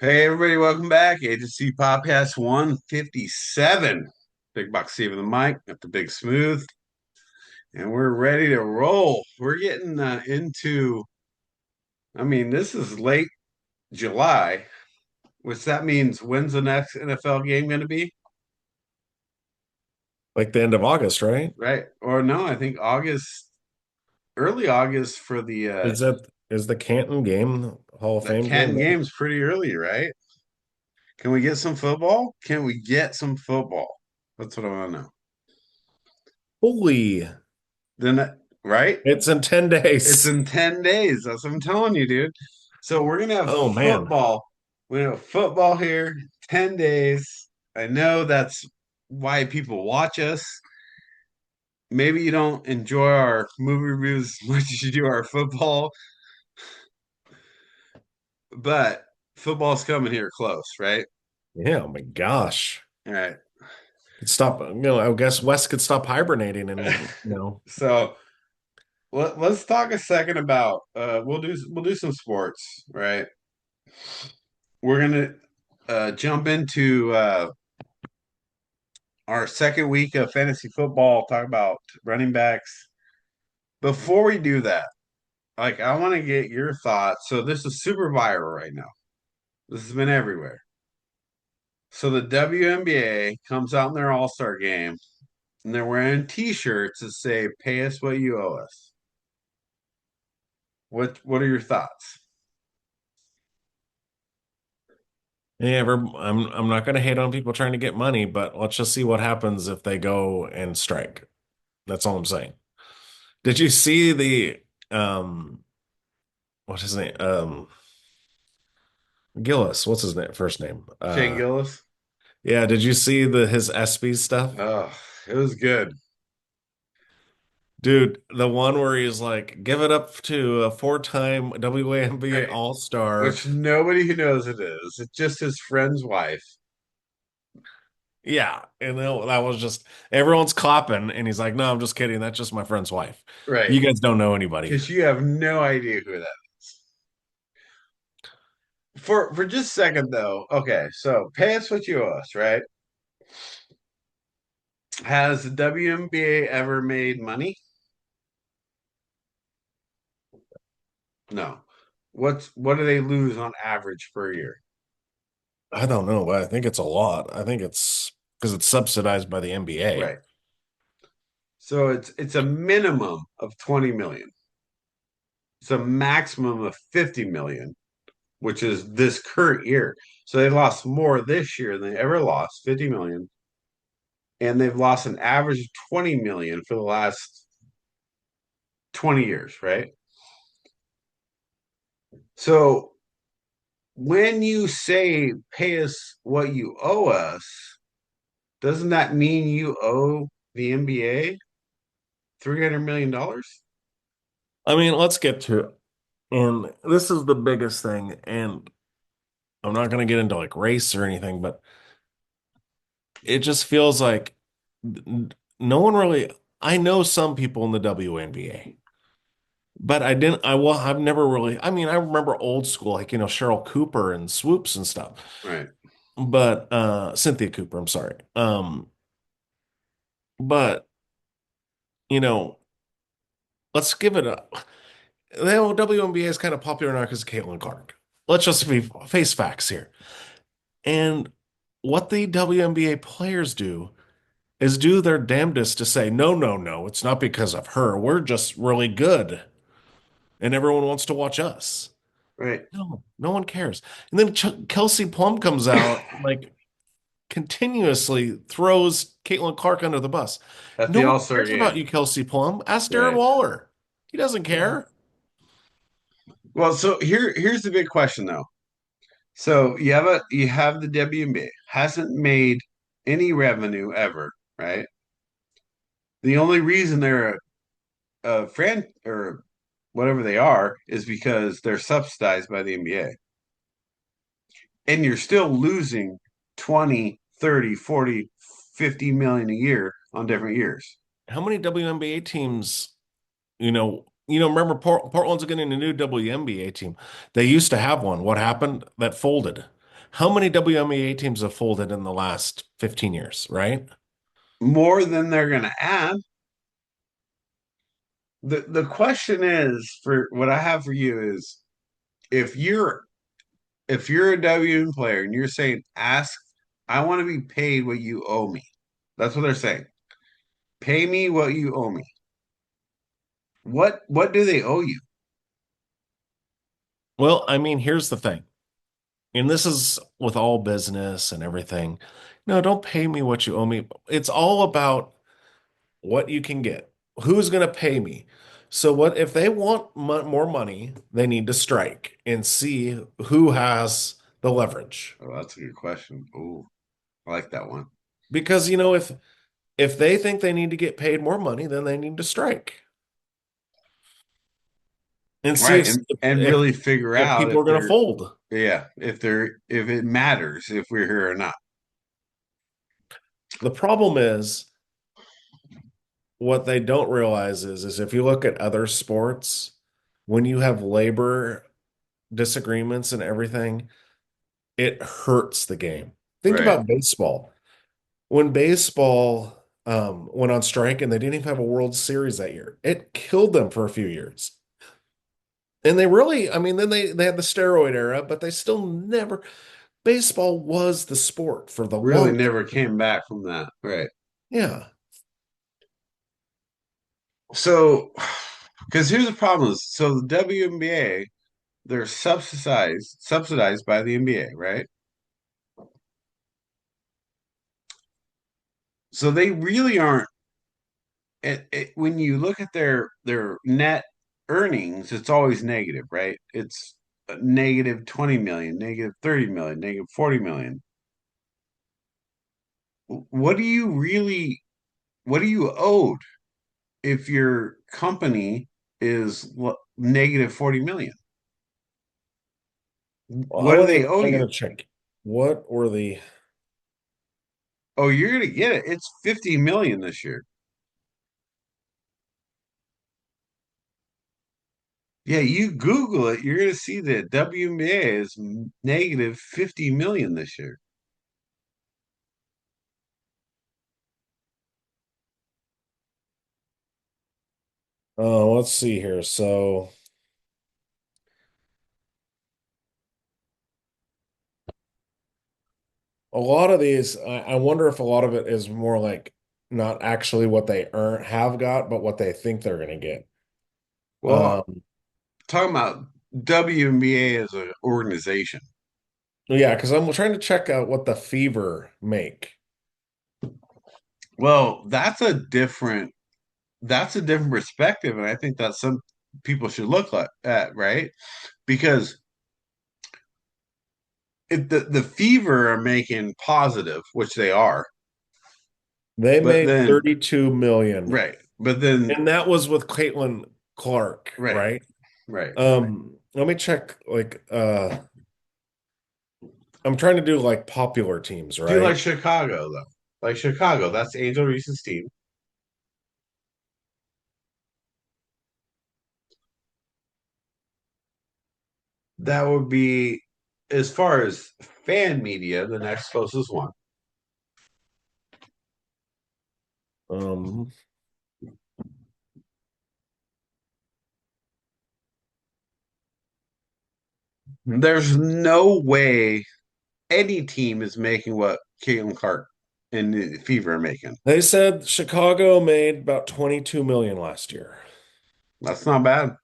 Hey everybody, welcome back. HSC Podcast 157. Big Buck Steve of the mic, got the big smooth, and we're ready to roll. We're getting this is late July, which that means when's the next NFL game going to be? Like the end of August, right? Right? Or no, I think August, early August for Is the Canton game Hall of the Fame Canton game? game's pretty early, right? Can we get some football? Can we get some football? That's what I want to know. Holy, Right? it's in 10 It's days. in 10 days. That's what I'm telling you, dude. So we're gonna have Oh man. football. We're gonna have football here, 10 days. I know that's why people watch us. Maybe you don't enjoy our movie reviews as much as you do our football, but football's coming here close, right? Yeah, oh my gosh. All right. Could stop, I guess Wes could stop hibernating and, So let's talk a second about we'll do some sports, right? We're gonna jump into our second week of fantasy football, talk about running backs. Before we do that, I want to get your thoughts. So this is super viral right now. This has been everywhere. So the WNBA comes out in their All-Star game and they're wearing t-shirts that say "Pay us what you owe us." What are your thoughts? I'm not gonna hate on people trying to get money, but let's just see what happens if they go and strike. That's all I'm saying. Did you see the what's his name? Gillis, what's his name first name? Shane Gillis? Yeah, did you see his SB stuff? Oh, it was good. Dude, the one where he's like, give it up to a four-time WNBA Right. All-Star. Which nobody who knows it is. It's just his friend's wife. Yeah. And that was just everyone's clapping, and he's like, no, I'm just kidding. That's just my friend's wife. Right. You guys don't know anybody. Because you have no idea who that is. For just a second though, okay, so pay us what you owe us, right? Has the WNBA ever made money? No. What do they lose on average per year? I don't know, but I think it's a lot. I think it's because it's subsidized by the NBA. Right. So it's a minimum of 20 million. It's a maximum of 50 million, which is this current year. So they lost more this year than they ever lost, 50 million, and they've lost an average of 20 million for the last 20 years, right? So when you say pay us what you owe us, doesn't that mean you owe the NBA $300 million? I mean, let's get to it. And this is the biggest thing. And I'm not going to get into like race or anything, but it just feels like no one really. I know some people in the WNBA, but I've never really. I mean, I remember old school, like, Cheryl Cooper and Swoops and stuff, Right. but Cynthia Cooper, I'm sorry. But, you know, let's give it a. The whole WNBA is kind of popular now because of Caitlin Clark. Let's just face facts here. And what the WNBA players do is do their damnedest to say, no, no, no, it's not because of her. We're just really good. And everyone wants to watch us. Right. No, no one cares. And then Kelsey Plum comes out, like, continuously throws Caitlin Clark under the bus. At No the one All-Star cares about game. you, Kelsey Plum. Ask Darren Right. Waller. He doesn't care. Well, so here's the big question though. So you have the WNBA hasn't made any revenue ever, right? The only reason they're a friend or whatever they are is because they're subsidized by the NBA. And you're still losing 20, 30, 40, 50 million a year on different years. How many WNBA teams, remember Portland's getting a new WNBA team. They used to have one. What happened? That folded. How many WNBA teams have folded in the last 15 years, right? More than they're going to add. The question is for what I have for you is if you're if you're a WN player and you're saying ask I want to be paid what you owe me. That's what they're saying. Pay me what you owe me. What do they owe you? Well, I mean, here's the thing. And this is with all business and everything. No, don't pay me what you owe me. It's all about what you can get. Who's going to pay me? So what if they want more money, they need to strike and see who has the leverage. Oh, that's a good question. Oh, I like that one. Because if they think they need to get paid more money, then they need to strike and see Right, if and if, really figure if out people if are going to they're fold. yeah, if it matters if we're here or not. The problem is what they don't realize is if you look at other sports, when you have labor disagreements and everything, it hurts the game. Think Right. about baseball. When baseball went on strike and they didn't even have a World Series that year, it killed them for a few years. And they really, I mean, then they had the steroid era, but they still never, baseball was the sport for the Really longest. never came back from that. Right. Yeah. So, because here's the problem is, so the WNBA, they're subsidized by the NBA, right? So they really aren't. When you look at their net earnings, it's always negative, right? It's negative 20 million, negative 30 million, negative 40 million. What do you really, what are you owed if your company is negative 40 million? Well, What do they owe I'm you? gonna check. What were the Oh, you're gonna get it. It's 50 million this year. Yeah, you Google it, you're gonna see that WNBA is negative 50 million this year. let's see here. So a lot of these, I wonder if a lot of it is more like not actually what they have got, but what they think they're gonna get. Well, Um, talking about WNBA as an organization. yeah, because I'm trying to check out what the Fever make. Well, that's a different perspective, and I think that some people should look at, right? Because if the Fever are making positive, which they are, They but made then 32 million, right, but then and that was with Caitlin Clark, right, right? right. Let me check I'm trying to do like popular teams, Do like right? Chicago though, like Chicago, that's Angel Reese's team. That would be as far as fan media, the next closest one. Um, There's no way any team is making what Caitlin Clark and the Fever are making. they said Chicago made about 22 million last year. That's not bad.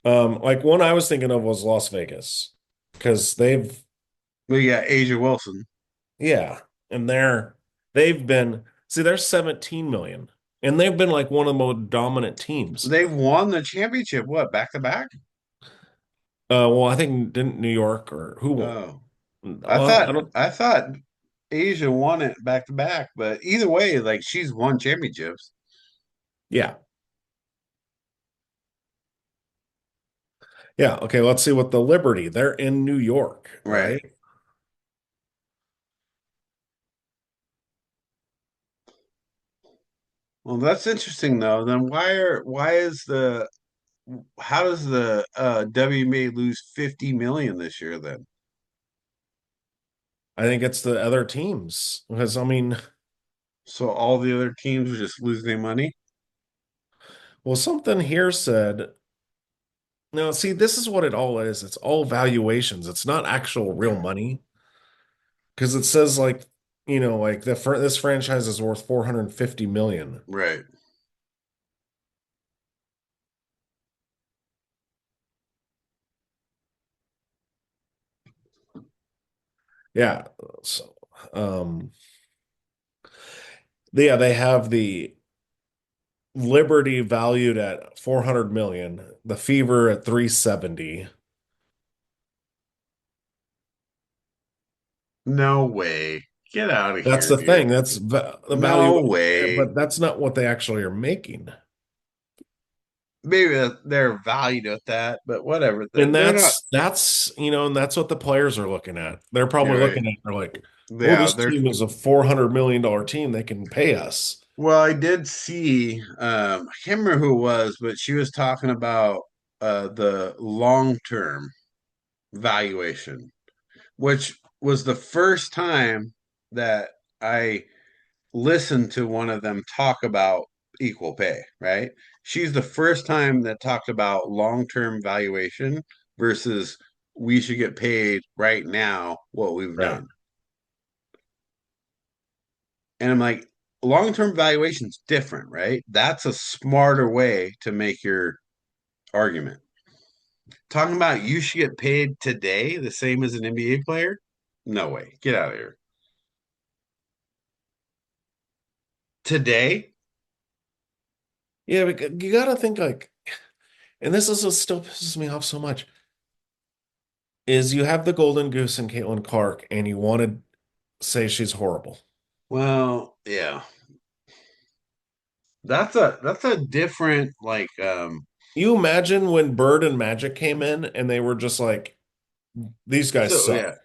Like one I was thinking of was Las Vegas because We got Asia Wilson. yeah, and they've been, see, they're 17 million, and they've been like one of the most dominant teams. They've won the championship. What back to back? Well, I think didn't New York or who won? Oh, Well, I don't, I thought Asia won it back to back, but either way, like she's won championships, yeah, yeah. Okay, let's see what the Liberty. They're in New York, right? right? Well, that's interesting though. Then why is the how does the WNBA lose 50 million this year then? I think it's the other teams because I mean, So all the other teams are just losing money? well, something here said, no, see, this is what it all is. It's all valuations. It's not actual real money because it says like, like this franchise is worth 450 million. Right. Yeah. So, yeah, they have the Liberty valued at 400 million, the Fever at 370. No way. Get out of That's here, the dude. thing. That's the value, No way. but that's not what they actually are making. Maybe they're valued at that, but whatever. And They're not. and that's what the players are looking at. They're You're probably right. looking at, they're like, oh, Yeah, this they're. team is a $400 million team. They can pay us. Well, I did see. I can't remember who it was, but she was talking about the long-term valuation, which was the first time that I listened to one of them talk about equal pay, right? She's the first time that talked about long-term valuation versus we should get paid right now what we've Right. done. And I'm like, long-term valuation's different, right? That's a smarter way to make your argument. Talking about you should get paid today the same as an NBA player? No way. Get out of here. Today? Yeah, but you got to think like, and this is what still pisses me off so much, is you have the golden goose and Caitlin Clark, and you want to say she's horrible. Well, yeah. That's a different You imagine when Bird and Magic came in and they were just like, these guys so suck. yeah.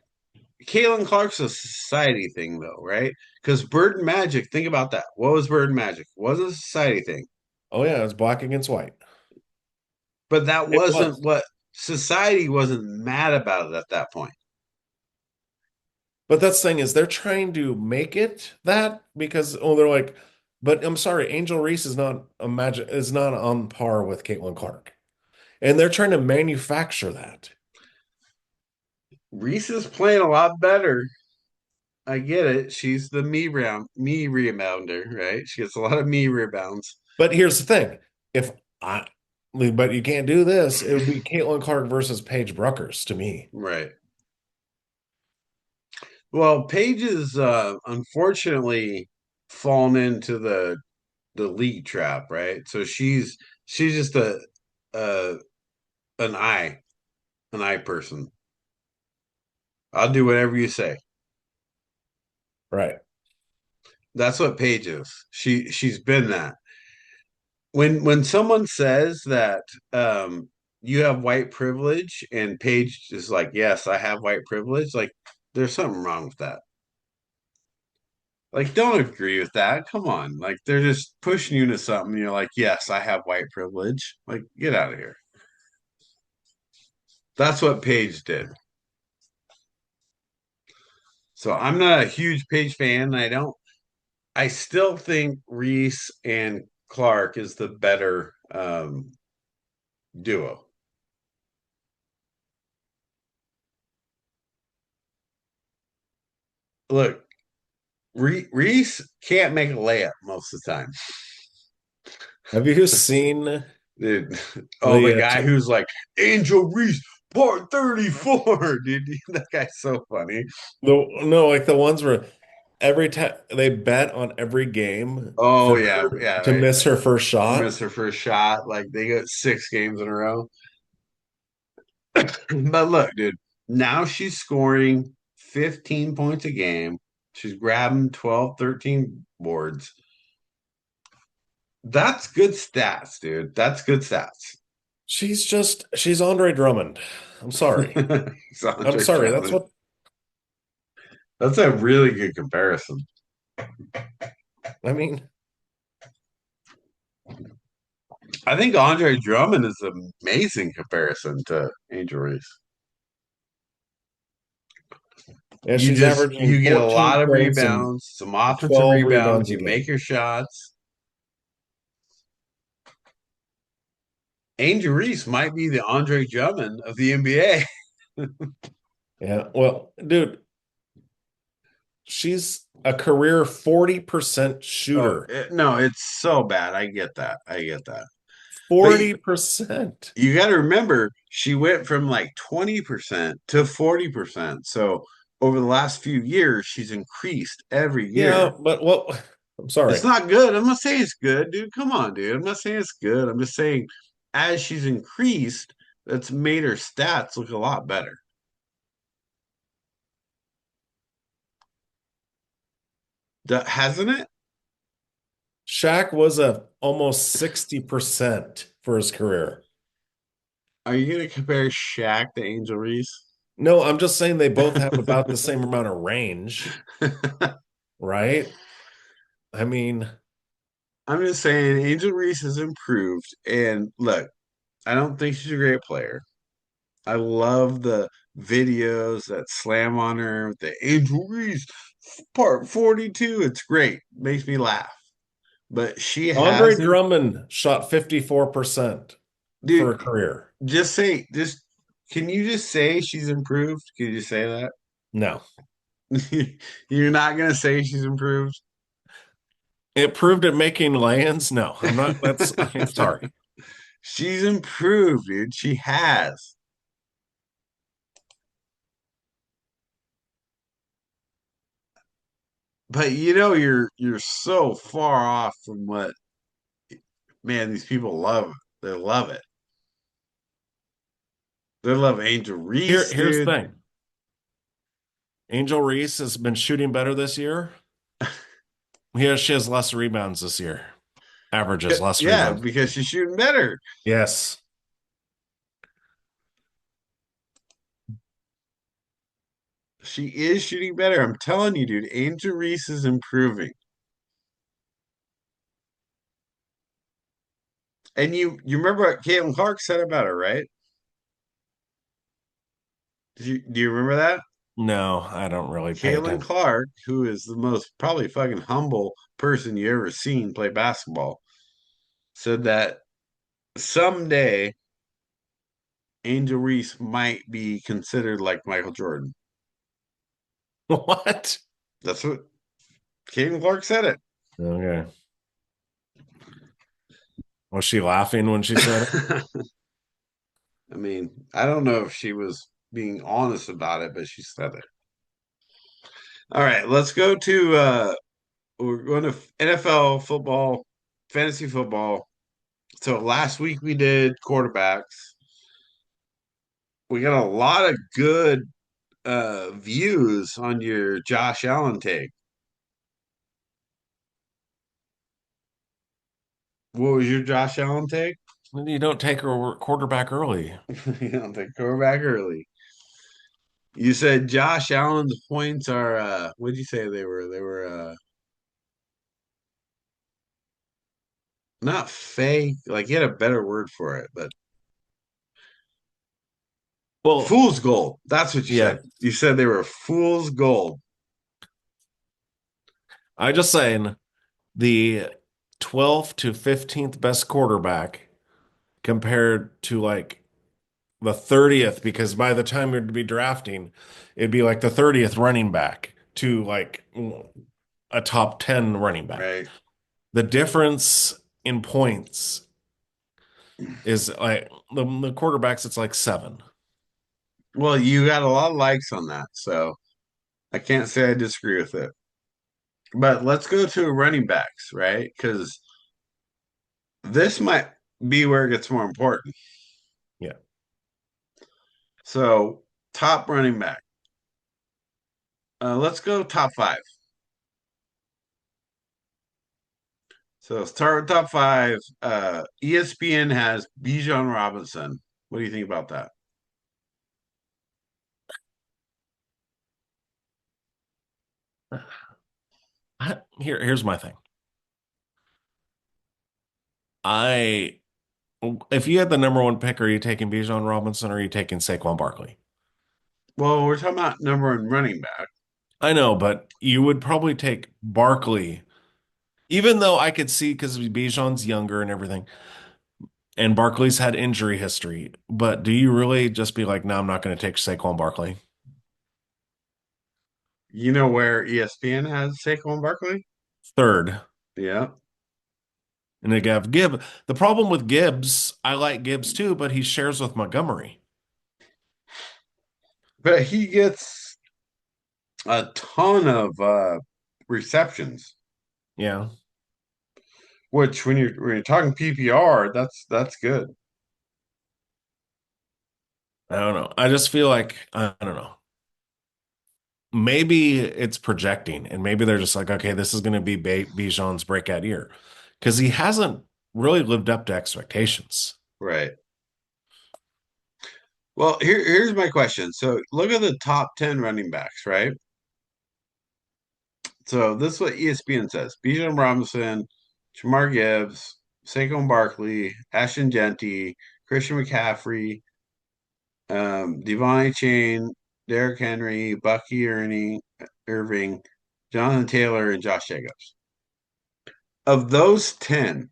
Caitlin Clark's a society thing though, right? Because Bird and Magic, think about that. What was Bird and Magic? It wasn't a society thing. Oh yeah, it's black against white. But that It wasn't was. what society wasn't mad about it at that point. But that's the thing is they're trying to make it that because they're like, but I'm sorry, Angel Reese is not on par with Caitlin Clark. And they're trying to manufacture that. Reese is playing a lot better. I get it. She's the me rebounder, right? She gets a lot of me rebounds. But here's the thing. If I but you can't do this, it would be Caitlin Clark versus Paige Bruckers to me. Right. Well, Paige is unfortunately fallen into the league trap, right? So she's just a an eye an eye person. I'll do whatever you say. Right. That's what Paige is. She's been that. When someone says that you have white privilege and Paige is like, yes, I have white privilege, like there's something wrong with that. Like, don't agree with that. Come on. Like they're just pushing you into something. And you're like, yes, I have white privilege. Like, get out of here. That's what Paige did. So I'm not a huge Paige fan. I still think Reese and Clark is the better duo. Look, Reese can't make a layup most of the time. Have you seen Dude, oh, the the guy who's like, Angel Reese, part 34. Dude, that guy's so funny. no, like the ones where every time they bet on every game Oh, for yeah, her yeah, to right. miss her first Missed shot. her first shot. Like, they got 6 games in a row. But look, dude, now she's scoring 15 points a game. She's grabbing 12, 13 boards. That's good stats, dude. That's good stats. She's Andre Drummond. I'm sorry. It's I'm Andre sorry. That's Drummond. what That's a really good comparison. I mean. I think Andre Drummond is an amazing comparison to Angel Reese. And You she's just averaging you get a 14 lot of points and rebounds, some offensive 12 rebounds, rebounds a you make game. your shots. Angel Reese might be the Andre Drummond of the NBA. Yeah. Well, dude, she's a career 40% Oh, shooter. no, it's so bad. I get that. I get that. But 40%. you got to remember, she went from like 20% to 40%. So over the last few years, she's increased every Yeah, year. but well, I'm It's sorry. not good. I'm not saying it's good, dude. Come on, dude. I'm not saying it's good. I'm just saying as she's increased, that's made her stats look a lot better. Hasn't it? Shaq was a almost 60% for his career. Are you going to compare Shaq to Angel Reese? No, I'm just saying they both have about the same amount of range, right? I mean, I'm just saying Angel Reese has improved. And look, I don't think she's a great player. I love the videos that slam on her with the Angel Reese part 42. It's great. Makes me laugh. But she Andre hasn't, Drummond shot 54% for a dude, career. just can you just say she's improved? Can you just say that? No. You're not gonna say she's improved. It proved at making lands? No, I'm not. That's, I'm sorry. She's improved, dude. She has. But you're so far off from what man these people love. They love it. They love Angel Reese, Here's the dude. thing. Angel Reese has been shooting better this year. She has less rebounds this year. Averages less Yeah, rebounds. because she's shooting better. Yes. She is shooting better. I'm telling you, dude. Angel Reese is improving. And you remember what Caitlin Clark said about her, right? Do you remember that? No, I don't really pay Caitlin attention. Clark, who is the most probably fucking humble person you ever seen play basketball, said that someday Angel Reese might be considered like Michael Jordan. What? That's what Caitlin Clark said it. Okay. Was she laughing when she said it? I mean, I don't know if she was being honest about it, but she said it. All right, let's go to we're going to NFL football, fantasy football. So last week we did quarterbacks. We got a lot of good views on your Josh Allen take. What was your Josh Allen take? You don't take her quarterback early. You don't take quarterback early. You said Josh Allen's points are what did you say they were? They were not fake. Like you had a better word for it, but Well, fool's gold. That's what you yeah. said. You said they were fool's gold. I just saying the 12th to 15th best quarterback compared to like the 30th, because by the time you'd be drafting, it'd be like the 30th running back to like a top 10 running back. Right. The difference in points is like the quarterbacks, it's like seven. Well, you got a lot of likes on that, so I can't say I disagree with it. But let's go to running backs, right? Because this might be where it gets more important. Yeah. So, top running back. Let's go top five. So, start with top five. ESPN has Bijan Robinson. What do you think about that? Here's my thing. I If you had the number one pick, are you taking Bijan Robinson or are you taking Saquon Barkley? Well, we're talking about number one running back. I know, but you would probably take Barkley, even though I could see because Bijan's younger and everything, and Barkley's had injury history. But do you really just be like, no, I'm not going to take Saquon Barkley? You know where ESPN has Saquon Barkley? Third. Yeah. And they have Gibb. The problem with Gibbs, I like Gibbs too, but he shares with Montgomery. But he gets a ton of receptions, Yeah. which when you're talking PPR, that's good. I don't know. I just feel like, I don't know. Maybe it's projecting and maybe they're just like, okay, this is going to be Bijan's breakout year because he hasn't really lived up to expectations. Right. Well, here's my question. So look at the top 10 running backs, right? So this is what ESPN says. Bijan Robinson, Jamar Gibbs, Saquon Barkley, Ashton Genty, Christian McCaffrey, Devon Chain, Derrick Henry, Irving, Jonathan Taylor, and Josh Jacobs. Of those 10,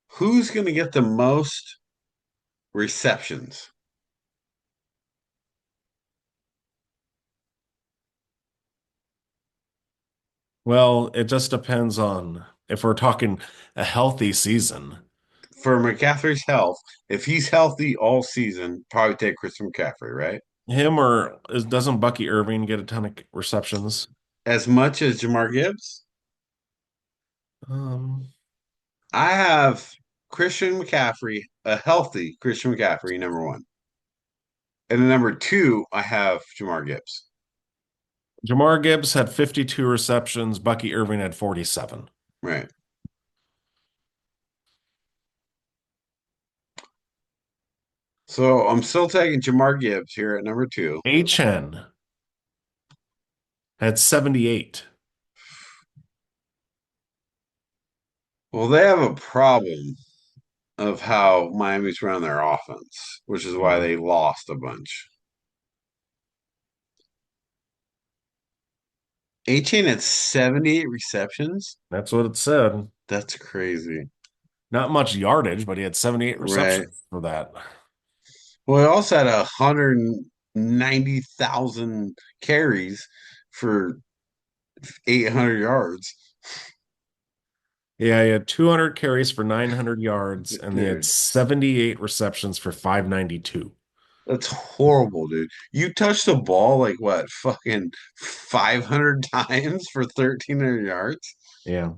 who's going to get the most receptions? Well, it just depends on if we're talking a healthy season. For McCaffrey's health, if he's healthy all season, probably take Christian McCaffrey, right? Him or doesn't Bucky Irving get a ton of receptions? As much as Jamar Gibbs, Um, I have Christian McCaffrey, a healthy Christian McCaffrey, number one. And then number two, I have Jamar Gibbs. Jamar Gibbs had 52 receptions. Bucky Irving had 47. Right. So I'm still taking Jamar Gibbs here at number two. HN had 78. Well, they have a problem of how Miami's run their offense, which is why Yeah, they lost a bunch. 18 at 78 receptions. that's what it said. That's crazy. Not much yardage, but he had 78 Right. receptions for that. Well, he also had 190,000 carries for 800 yards. Yeah, he had 200 carries for 900 yards, and he had Dude, 78 receptions for 592. that's horrible, dude. You touched the ball like what, fucking 500 times for 1,300 yards? Yeah.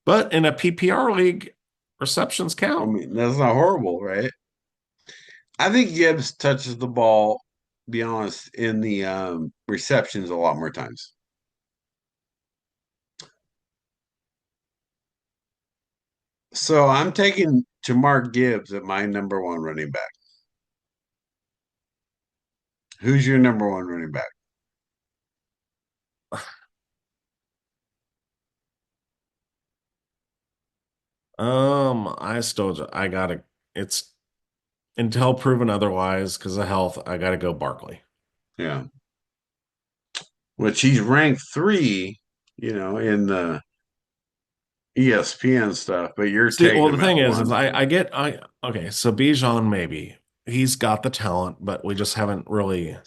But in a PPR league, receptions I count. mean, that's not horrible, right? I think Gibbs touches the ball, be honest, in the receptions a lot more times. So I'm taking Jamar Gibbs at my number one running back. Who's your number one running back? I gotta, it's until proven otherwise, because of health, I gotta go Barkley. Yeah. Which he's ranked three, in the ESPN stuff, but you're See, taking well, the him at thing is one. okay, so Bijan maybe. He's got the talent, but we just haven't really,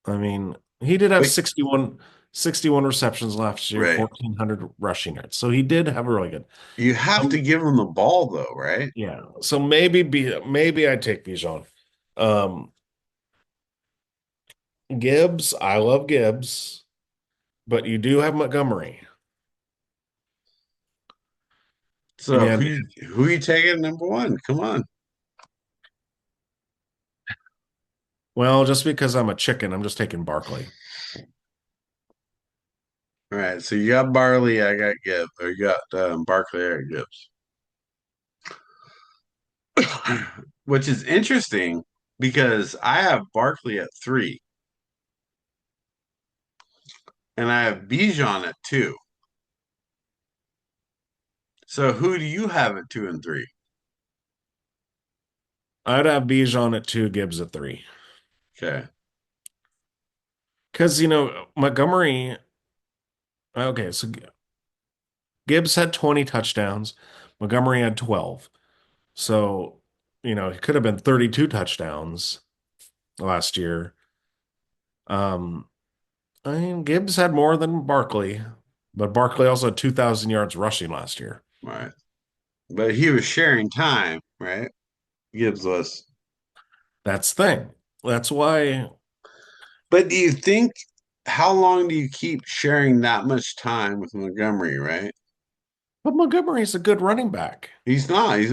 I mean, he did have But 61 receptions last year, right. 1,400 rushing yards. So he did have a really good. You have to Um, give him the ball though, right? yeah. So maybe I'd take Bijan. Um, Gibbs, I love Gibbs, but you do have Montgomery. So And who you taking at number one? Come on. well, just because I'm a chicken, I'm just taking Barkley. All right. So you got Barley, I got Gibbs, or you got Barkley, I got Gibbs. Which is interesting because I have Barkley at three and I have Bijan at two. So who do you have at two and three? I'd have Bijan at two, Gibbs at three. Okay. Because, Montgomery, okay, so Gibbs had 20 touchdowns. Montgomery had 12. So, it could have been 32 touchdowns last year. Um, I mean, Gibbs had more than Barkley, but Barkley also had 2,000 yards rushing last year. Right. But he was sharing time, right? Gibbs was. That's the thing. That's why, But do you think how long do you keep sharing that much time with Montgomery, right? but Montgomery's a good running back. He's not. He's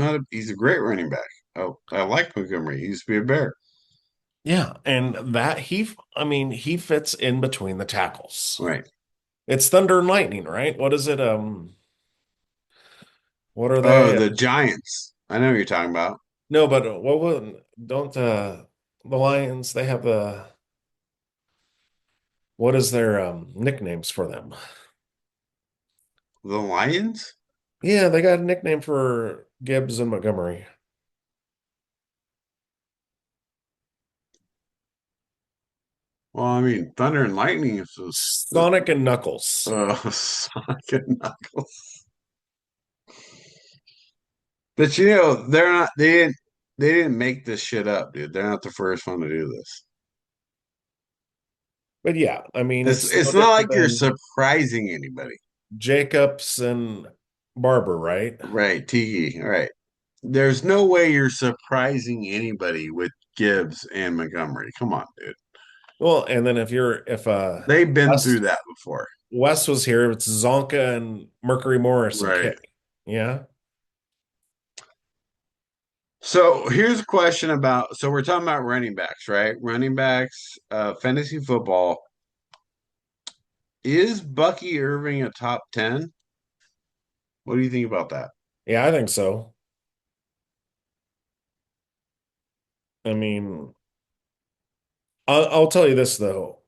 a great running back. Oh, I like Montgomery. He used to be a Bear. Yeah, and I mean, he fits in between the tackles. Right. It's thunder and lightning, right? What is it? What are Oh, they? the Giants. I know what you're talking about. No, but what would don't the Lions? They have what is their nicknames for them? The Lions? Yeah, they got a nickname for Gibbs and Montgomery. Well, I mean, Thunder and Lightning is just Sonic and Knuckles. Sonic and Knuckles. But they're not. They didn't make this shit up, dude. They're not the first one to do this. But yeah, I mean, It's it's no it's not different like you're than surprising anybody, Jacobs and Barber, right? right? Tiki, all right. There's no way you're surprising anybody with Gibbs and Montgomery. Come on, dude. Well, and then if They've been through Wes that before, Wes was here, it's Zonka and Mercury Morris and right? Kick. Yeah. So here's a question about. So we're talking about running backs, right? Running backs, fantasy football. Is Bucky Irving a top 10? What do you think about that? Yeah, I think so. I mean, I'll tell you this though,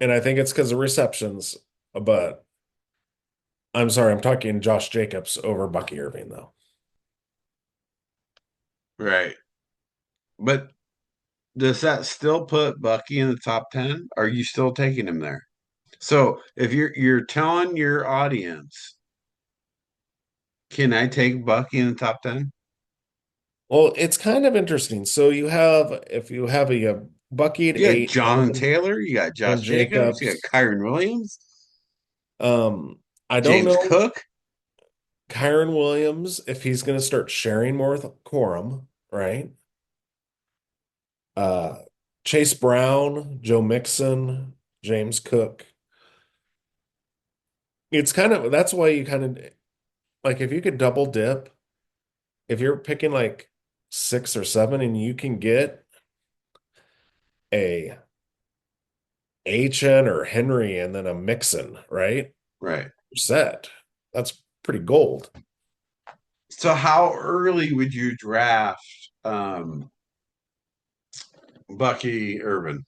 and I think it's because of receptions, but I'm sorry, I'm talking Josh Jacobs over Bucky Irving though. Right. But does that still put Bucky in the top 10? Are you still taking him there? So if you're telling your audience, can I take Bucky in the top 10? Well, it's kind of interesting. So if you have a Bucky at You got eight Jonathan Taylor, you got and Josh Jacobs, you got Jacobs, Kyron Williams, I don't James know Cook, Kyron Williams if he's going to start sharing more with Corum, right? Uh, Chase Brown, Joe Mixon, James Cook. It's kind of that's why you kind of like if you could double dip, if you're picking like six or seven and you can get a HN or Henry and then a Mixon, right? right? You're set. That's pretty gold. So how early would you draft Bucky Urban?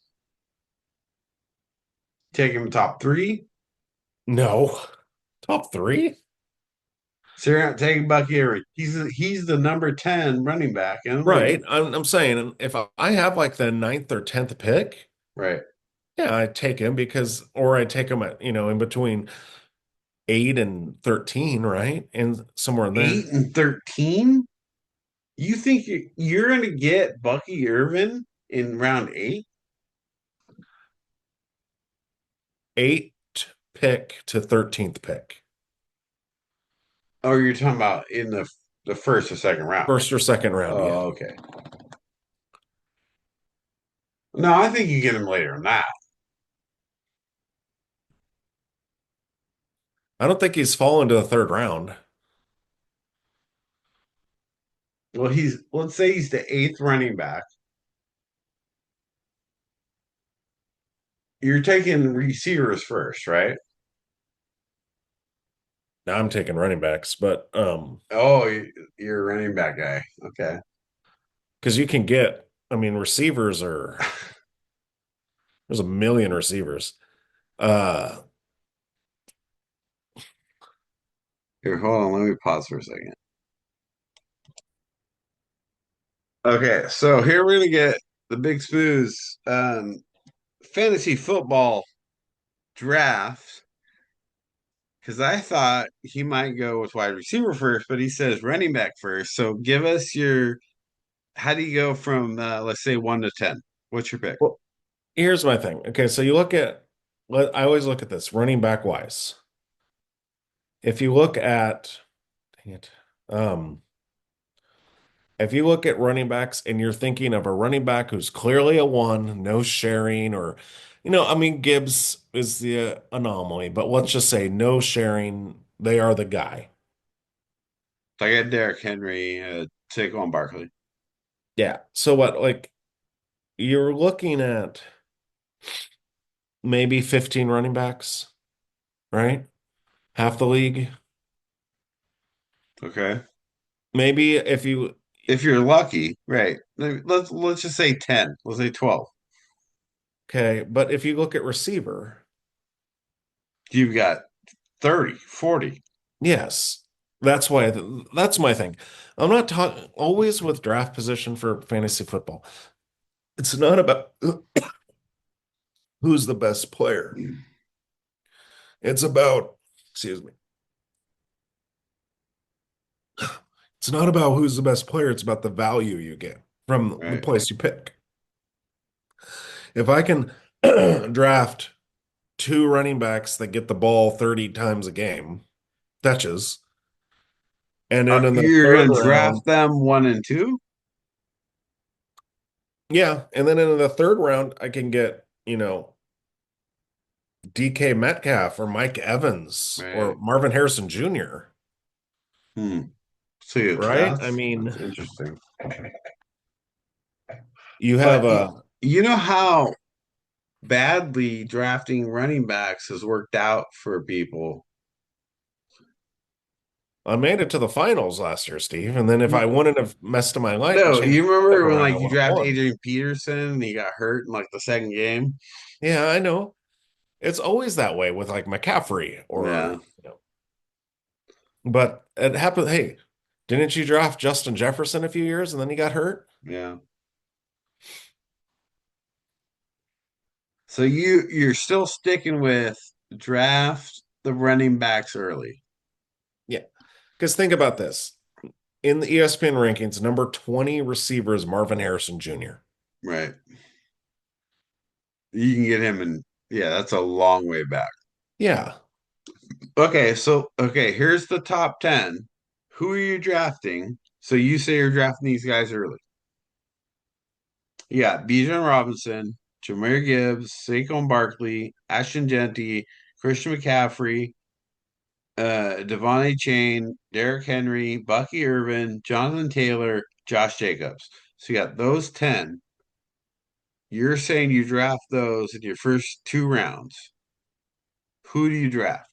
Take him top three? No, top three? So you're not taking Bucky Irving. He's the number 10 running back in the league. Right. I'm saying if I have like the ninth or tenth pick, Right. yeah, I take him or I take him at, in between 8 and 13, right? And somewhere in Eight there. and 13? You think you're going to get Bucky Irvin in round eight? Eighth pick to 13th pick. Or you're talking about in the first or second round? First or second round, yeah. Oh, okay. No, I think you get him later than that. I don't think he's fallen to the third round. Well, let's say he's the eighth running back. You're taking receivers first, right? Now I'm taking running backs, but Oh, you're a running back guy. Okay. because you can get, I mean, receivers are there's a million receivers. Uh Here, hold on. Let me pause for a second. Okay, so here we're gonna get the big smooths fantasy football draft because I thought he might go with wide receiver first, but he says running back first. So give us your how do you go from let's say 1 to 10? What's your pick? Well, here's my thing. Okay, so you look at what I always look at this running back wise. If you look at, dang it, um, if you look at running backs and you're thinking of a running back who's clearly a one, no sharing, or, I mean, Gibbs is the anomaly, but let's just say no sharing, they are the guy. So I got Derrick Henry, Saquon Barkley. Yeah. So what, like, you're looking at maybe 15 running backs, right? Half the league. Okay. Maybe if you, If you're lucky, right. Let's just say 10. Let's say 12. okay, but if you look at receiver, You've got 30, 40. yes, that's my thing. I'm not talking always with draft position for fantasy football. It's not about who's the best player. It's about, excuse me, it's not about who's the best player. It's about the value you get from the Right. place you pick. If I can draft two running backs that get the ball 30 times a game, touches, and then in the You're third gonna round, draft them 1 and 2? yeah, and then in the third round, I can get, DK Metcalf or Mike Evans or Right. Marvin Harrison Jr., Hmm. So right? I that's mean, interesting. you have But a you know how badly drafting running backs has worked out for people. I made it to the finals last year, Steve. And then if I wouldn't have messed up my life and No, changed you the remember second when round, I like you would have drafted won. Adrian Peterson and he got hurt in like the second game? Yeah, I know. It's always that way with like McCaffrey Yeah, but it happened. Hey, didn't you draft Justin Jefferson a few years and then he got hurt? yeah. So you're still sticking with draft the running backs early, Yeah. Because think about this. In the ESPN rankings, number 20 receiver is Marvin Harrison Jr. right? You can get him in, yeah, that's a long way back. Yeah. Okay, here's the top 10. Who are you drafting? So you say you're drafting these guys early. You got Bijan Robinson, Jameer Gibbs, Saquon Barkley, Ashton Genty, Christian McCaffrey, Devontae Chain, Derrick Henry, Bucky Irvin, Jonathan Taylor, Josh Jacobs. So you got those 10. You're saying you draft those in your first 2 rounds. Who do you draft?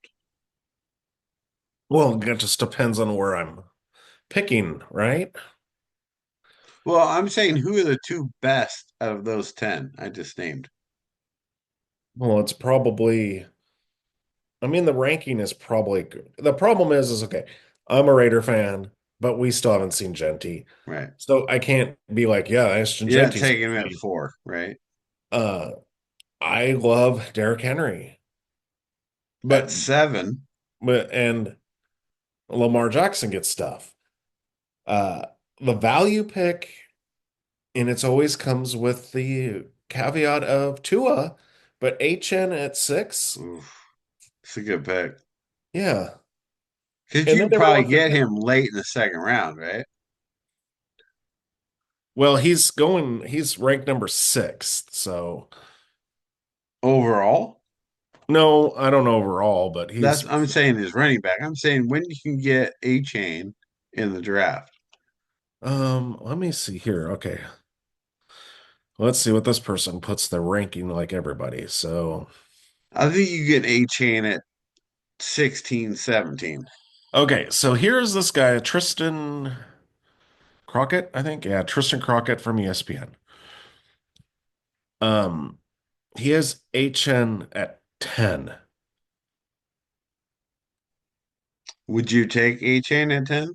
Well, it just depends on where I'm picking, right? Well, I'm saying who are the two best out of those 10 I just named? Well, it's probably, I mean, the ranking is probably good. The problem is okay, I'm a Raider fan, but we still haven't seen Genty. Right. So I can't be like, yeah, Ashton You're not Genty's taking him gonna at be. 4, right? Uh, I love Derrick Henry, At but 7. and Lamar Jackson gets stuff. Uh, the value pick, and it's always comes with the caveat of Tua, but HN at 6, Oof, it's a good pick. yeah. Because And you then could every probably once in get a him late in the second round, right? well, he's ranked number 6, so Overall, no, I don't know overall, but that's he's I'm saying is running back. I'm saying when you can get a chain in the draft. let me see here. Okay. Let's see what this person puts the ranking like everybody. So, I think you get a chain at 16, 17. okay, so here's this guy, Tristan Crockett, I think. Yeah, Tristan Crockett from ESPN. Um, he has HN at 10. Would you take a chain at 10?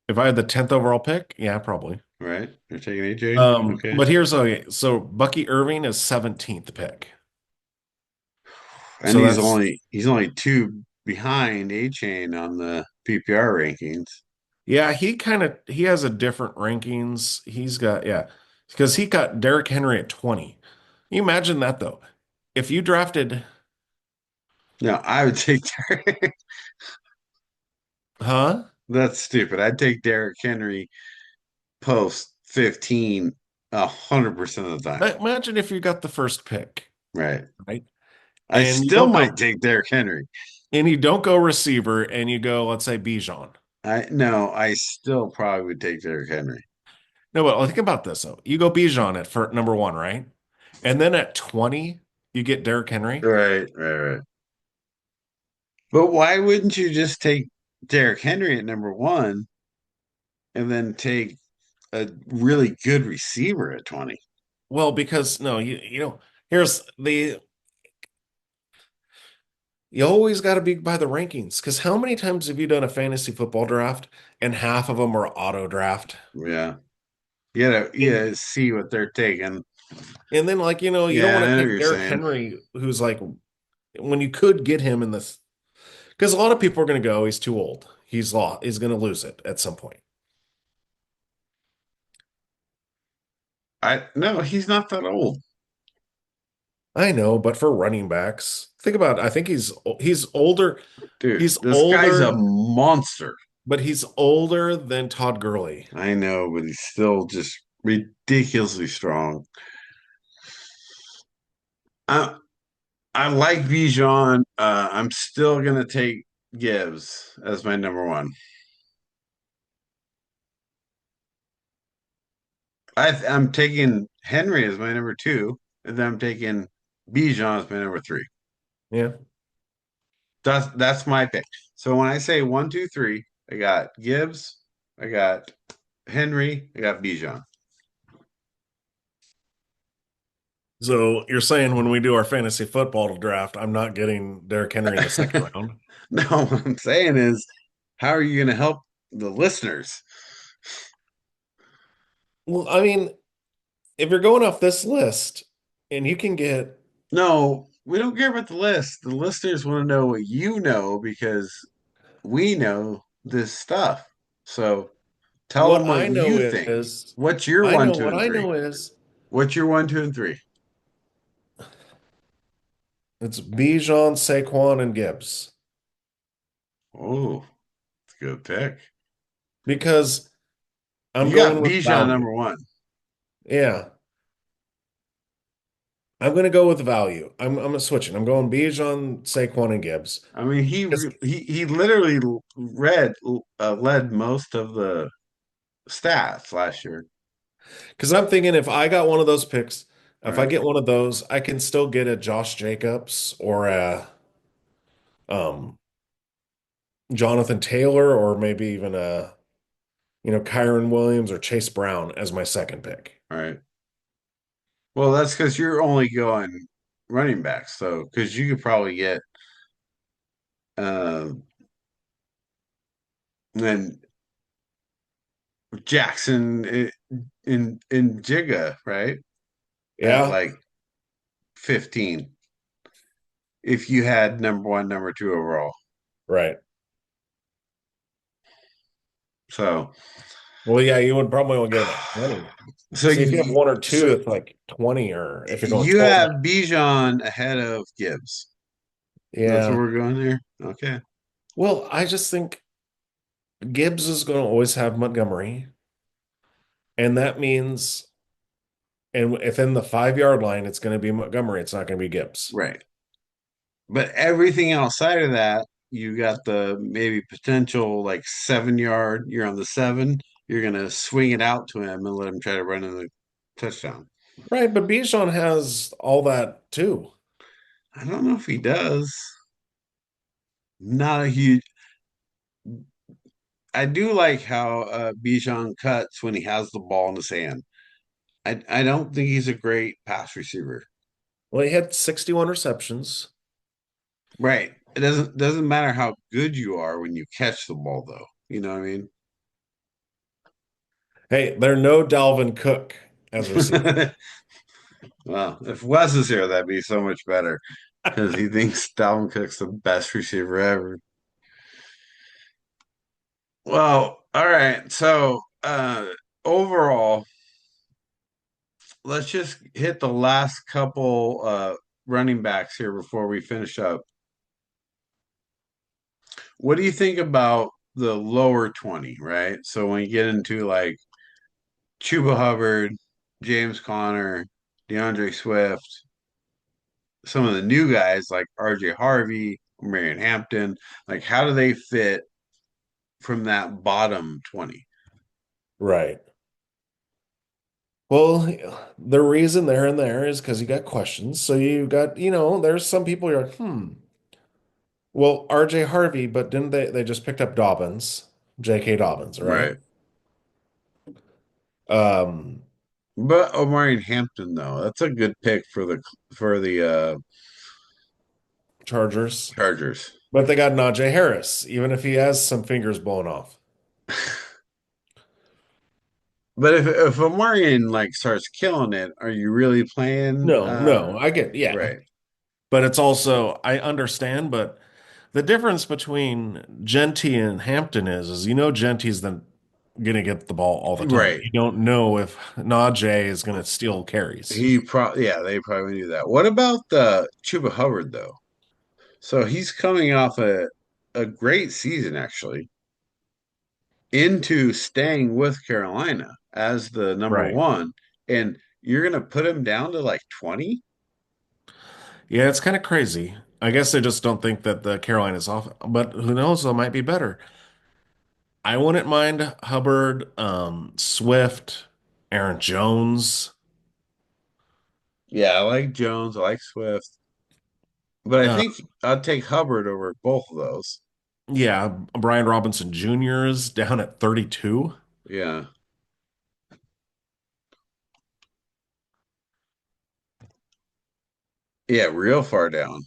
If I had the 10th overall pick, yeah, probably. Right? You're taking AJ. Okay. But here's okay. So Bucky Irving is 17th pick. And So that's he's only two behind A Chain on the PPR rankings. yeah, he has a different rankings. He's got yeah, because he got Derrick Henry at 20. Can you imagine that though? If you drafted, No, I would take Derrick. huh? That's stupid. I'd take Derrick Henry post 15 100% of the time. Imagine if you got the first pick, Right. right? I And you still don't might go take Derrick Henry. and you don't go receiver and you go, let's say Bijan. I still probably would take Derrick Henry. No, but think about this though. You go Bijan at for number one, right? And then at 20, you get Derrick Henry. Right. But why wouldn't you just take Derrick Henry at number one and then take a really good receiver at 20? Well, because no, you know, here's the you always got to be by the rankings. Because how many times have you done a fantasy football draft and half of them are auto draft? Yeah. You And gotta see what they're taking. and then like, you know, you don't Yeah, want I to know what take you're Derrick saying. Henry, who's like when you could get him in this because a lot of people are going to go, he's too old. He's going to lose it at some point. I no, he's not that old. I know, but for running backs, think about it. I think he's older. Dude, He's this guy's a older, monster. but he's older than Todd Gurley. I know, but he's still just ridiculously strong. I I like Bijan. I'm still gonna take Gibbs as my number one. I'm taking Henry as my number two, and then I'm taking Bijan as my number three. Yeah. That's my pick. So when I say one, two, three, I got Gibbs, I got Henry, I got Bijan. So you're saying when we do our fantasy football draft, I'm not getting Derrick Henry in the second round? No, what I'm saying is, how are you going to help the listeners? Well, I mean, if you're going off this list and you can get No, we don't care about the list. The listeners want to know what you know because we know this stuff. So tell what them what I know you think. is, What's your I one, know two, what and I three? know is What's your one, two, and three? it's Bijan, Saquon, and Gibbs Oh, it's a good pick. because I'm You got going with Bijan value. number one. Yeah, I'm going to go with value. I'm switching. I'm going Bijan, Saquon, and Gibbs I mean, because he literally led most of the stats last year. I'm thinking if I got one of those picks, if I Right, get one of those, I can still get a Josh Jacobs or a um Jonathan Taylor or maybe even a Kyron Williams or Chase Brown as my second pick. right. Well, that's because you're only going running backs, so because you could probably get uh, then Jackson in Jigga, right? At Yeah, like 15, if you had number one, number two overall. right. So, Well, yeah, you would probably only get him at 20. so See, if you have one or two, so it's like 20, or if you're going you 12. have Bijan ahead of Gibbs. That's where Yeah. we're going there. Okay. Well, I just think Gibbs is going to always have Montgomery, and that means, and within the 5 yard line, it's going to be Montgomery. It's not going to be Gibbs. Right. But everything outside of that, you got the maybe potential like 7 yard. You're on the seven. You're gonna swing it out to him and let him try to run in the touchdown. Right, but Bijan has all that too. I don't know if he does. Not a huge. I do like how Bijan cuts when he has the ball in his hand. I don't think he's a great pass receiver. Well, he had 61 receptions. Right. It doesn't matter how good you are when you catch the ball though. You know what I mean? Hey, they're no Dalvin Cook as receiver. Well, if Wes is here, that'd be so much better because he thinks Dalvin Cook's the best receiver ever. Well, all right. So, overall, let's just hit the last couple running backs here before we finish up. What do you think about the lower 20, right? So when you get into like Chuba Hubbard, James Conner, DeAndre Swift, some of the new guys like RJ Harvey, Marion Hampton, like how do they fit from that bottom 20? Right. Well, the reason they're in there is because you got questions. So you got, there's some people you're like, well, RJ Harvey, but didn't they just picked up Dobbins, J.K. Dobbins, right? Right. Um, But Omarion Hampton though, that's a good pick for the Chargers. Chargers. But they got Najee Harris, even if he has some fingers blown off. But if Omarion like starts killing it, are you really playing No, I get, yeah. right. But it's also, I understand, but the difference between Genty and Hampton is Genty's then gonna get the ball all the time. Right. You don't know if Najee is gonna steal carries. He probably yeah, they probably do that. What about the Chuba Hubbard though? So he's coming off a great season actually into staying with Carolina as the number Right. one, and you're gonna put him down to like 20? Yeah, it's kind of crazy. I guess they just don't think that the Carolina's off, but who knows? They might be better. I wouldn't mind Hubbard, Swift, Aaron Jones. Yeah, I like Jones, I like Swift, but I Uh, think I'd take Hubbard over both of those. yeah, Brian Robinson Jr. is down at 32. Yeah. Yeah, real far down.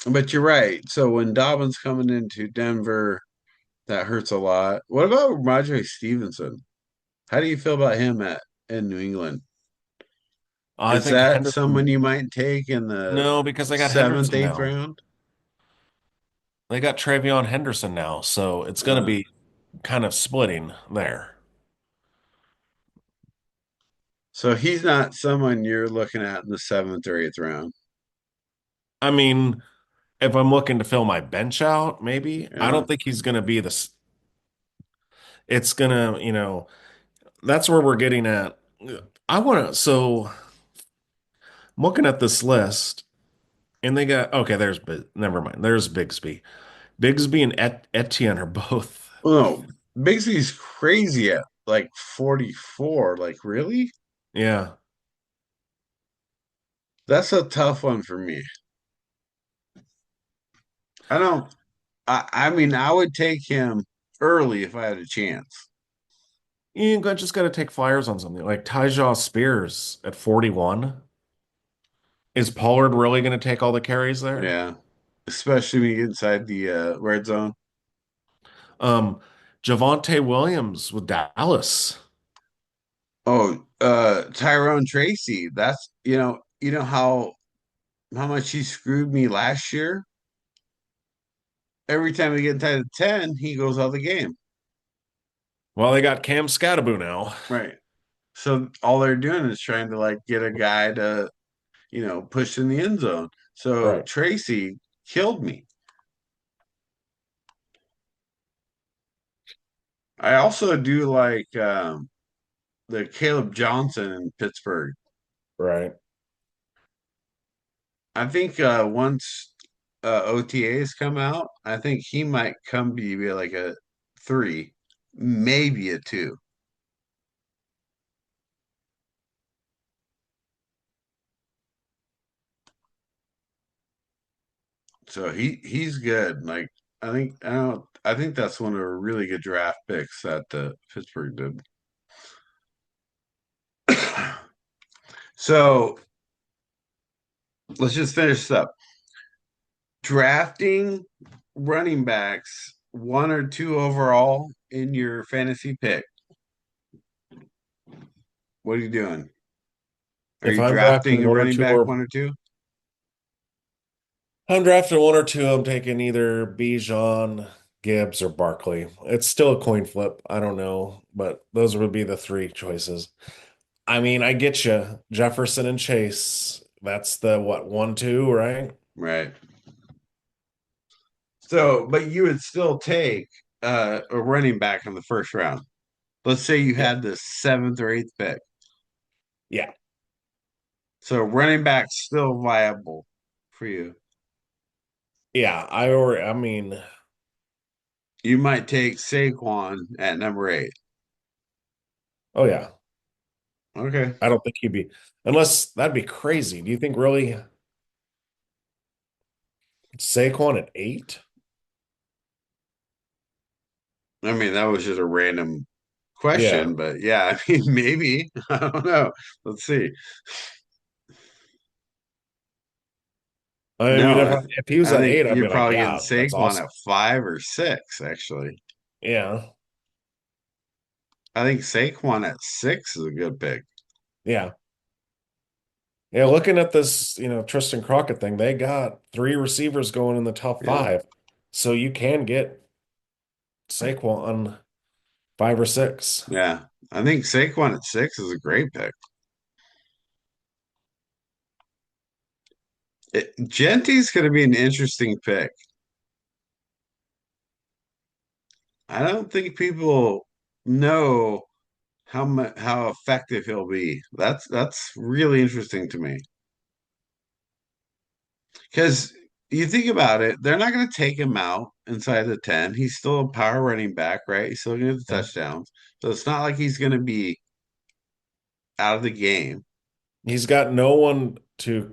But you're right. So when Dobbins coming into Denver, that hurts a lot. What about Roger Stevenson? How do you feel about him at in New England? I Is think that someone Henderson. you might take in the No, because they got seventh, Henderson eighth now. round? They got Travion Henderson now, so it's going to Uh, be kind of splitting there. so he's not someone you're looking at in the seventh or eighth round. I mean, if I'm looking to fill my bench out, maybe. I Yeah. don't think he's going to be this. It's going to, that's where we're getting at. I want to, so I'm looking at this list and they got, okay, never mind. There's Bigsby. Bigsby and Etienne are both, Well, no, Bixby's crazy at like 44. Like, really? yeah. That's a tough one for me. I don't, I mean, I would take him early if I had a chance. Just got to take flyers on something like Tyjaw Spears at 41. Is Pollard really going to take all the carries there? Yeah. Especially when you get inside the red zone. Um, Javonte Williams with Dallas. Oh, Tyrone Tracy. That's you know how much he screwed me last year. Every time we get inside the 10, he goes out of the game. Well, they got Cam Scattaboo now. Right. So all they're doing is trying to like get a guy to, push in the end zone. So Right, Tracy killed me. I also do like the Caleb Johnson in Pittsburgh. right. I think once OTAs come out, I think he might come be like a three, maybe a two. So he's good. Like I think that's one of the really good draft picks that Pittsburgh did. So let's just finish this up. Drafting running backs, one or two overall, in your fantasy pick, what are you doing? Are If you I'm drafting drafting a one or running two, back or one or two? I'm drafting one or two, I'm taking either Bijan, Gibbs, or Barkley. It's still a coin flip. I don't know, but those would be the three choices. I mean, I get you. Jefferson and Chase. That's the what, 1, 2, right? Right. So, but you would still take a running back in the first round. Let's say you Yeah. had the seventh or eighth pick. Yeah. So running back's still viable for you. Yeah. I mean, You might take Saquon at number eight. oh yeah. Okay. I don't think he'd be, unless that'd be crazy. Do you think really Saquon at 8? I mean, that was just a random Yeah. question, but yeah, I mean, maybe. I don't know. Let's see. I mean, No, if he was I at think 8, I'd you're be like, probably getting yeah, that's Saquon awesome. at five or six, actually. Yeah. I think Saquon at six is a good pick. Yeah. Yeah. Looking at this, Tristan Crockett thing, they got three receivers going in the top Yeah. five. So you can get Saquon 5 or 6. Yeah. I think Saquon at six is a great pick. Genty's going to be an interesting pick. I don't think people know how effective he'll be. That's really interesting to me because you think about it, they're not going to take him out inside the 10. He's still a power running back, right? He's still going to get the Yeah. touchdowns, so it's not like he's going to be out of the game. He's got no one to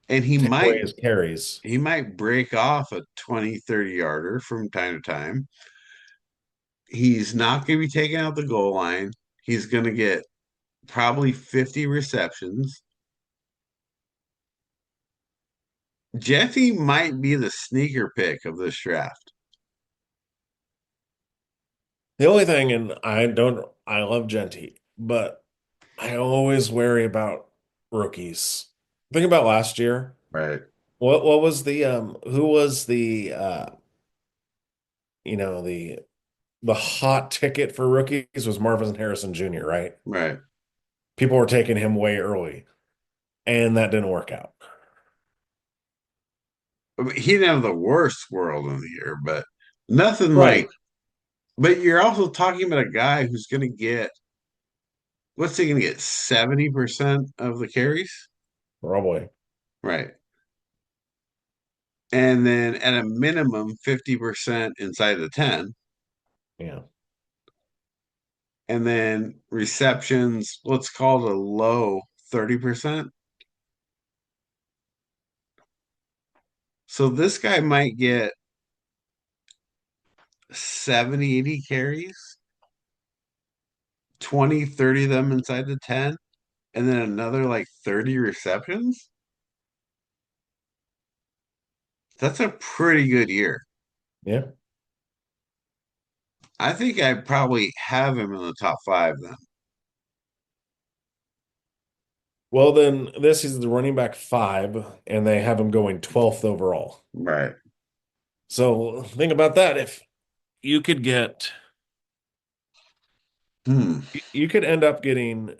And he take away might his carries. he might break off a 20, 30 yarder from time to time. He's not going to be taking out the goal line. He's going to get probably 50 receptions. Jeffy might be the sneaker pick of this draft. The only thing, and I love Genty, but I always worry about rookies. Think about last year. Right, What was the who was the the hot ticket for rookies was Marvin Harrison Jr., right? right. People were taking him way early, and that didn't work out. I mean, he didn't have the worst world in the year, but nothing like. Right. But you're also talking about a guy who's going to get, what's he going to get? 70% of the carries? Probably. Right. And then at a minimum, 50% inside the 10. Yeah. And then receptions, let's call it a low 30%. So this guy might get 70, 80 carries, 20, 30 of them inside the 10, and then another like 30 receptions. That's a pretty good year. Yeah. I think I probably have him in the top five then. Well, then this is the running back 5, and they have him going 12th overall. Right. So think about that. If you could get, Hmm. you could end up getting